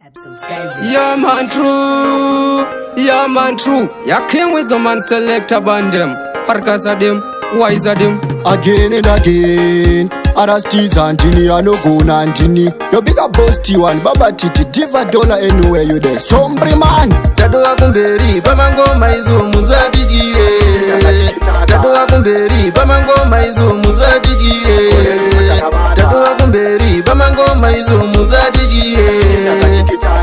Yeah man true, yeah man true. Ya king with the man selector band them. Farkasa them, wiser them. Again and again, Arastis Antini, I no go Nantini. Your bigger boasty one, Baba Titi, diva dollar anywhere you there. Sombre man. Tadoa kumberi, bamango maizo muzadi jie. Tadoa kumberi, bamango maizo muzadi jie. Tadoa kumberi, bamango maizo muzadi jie.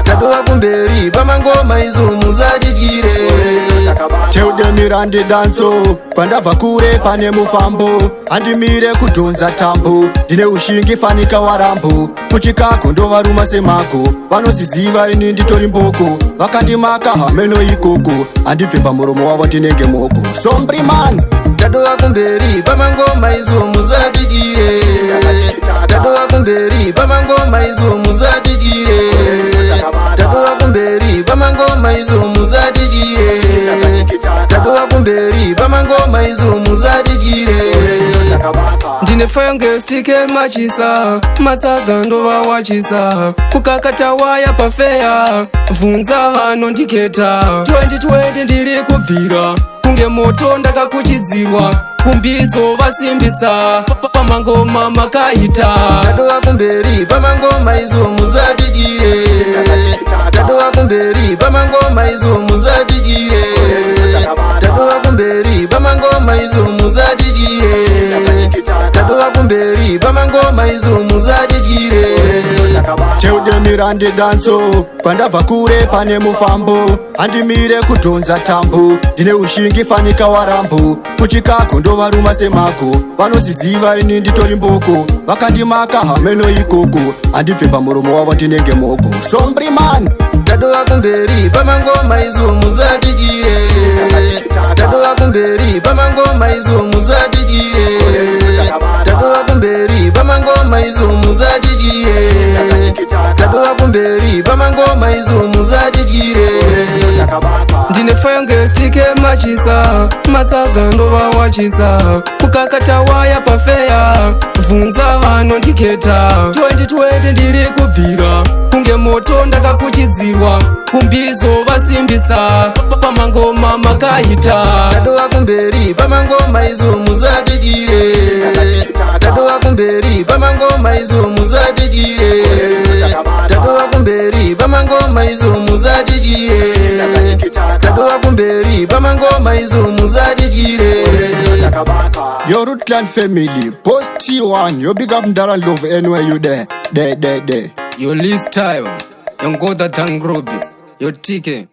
Tadoa kumberi, bamango maizo muzadi jie. Tell them mirande danso, kwanda vakure pane mufambo. Andi mire kudonza tambo, dine ushingi fanika warambo. Kuchika kondo varuma semako, vanosiziva ini nditori mboko. Vakandimaka hameno ikoko, andi vimba muromo wavo ndinenge moko. Sombri man. Tadoa kumberi, bamango maizo muzadi jie. Tadoa kumberi, bamango maizo muzadi jie. Tadoa kumberi, bamango maizo muzadi jie. Tadoa kumberi, bamango maizo muzadi jie. Ndine fenge stike machisa, matsaga ndova wachisa. Kukakata waya pafeya, vunza hano ndiketa. 2020 ndiri kubvira, kunge moto ndakakuchidzirwa. Kumbizo vasimbisa, pamangoma makaita. Tadoa kumberi, bamango maizo muzadi jie. Tadoa kumberi, bamango maizo muzadi jie. Tadoa kumberi, bamango maizo muzadi jie. Tadoa kumberi, bamango maizo muzadi jie. Tell them mirande danso, kwanda vakure pane mufambo. Andi mire kudonza tambo, dine ushingi fanika warambo. Kuchika kondo varuma semako, vanosiziva ini nditori mboko. Vakandimaka hameno ikoko, andi vimba muromo wavo ndinenge moko. Sombri man. Tadoa kumberi, bamango maizo muzadi jie. Tadoa kumberi, bamango maizo muzadi jie. Tadoa kumberi, bamango maizo muzadi jie. Tadoa kumberi, bamango maizo muzadi jie. Ndine fenge stike machisa, matsaga ndova wachisa. Kukakata waya pafeya, vunza hano ndiketa. 2020 ndiri kubvira, kunge moto ndakakuchidzirwa. Kumbizo vasimbisa, pamangoma makaita. Tadoa kumberi, bamango maizo muzadi jie. Tadoa kumberi, bamango maizo muzadi jie. Tadoa kumberi, bamango maizo muzadi jie. Tadoa kumberi, bamango maizo muzadi jie. Your Root Clan family, post T1, you big up Ndara love anywhere you there. Your list time, your Goda Tangrobi, your ticket.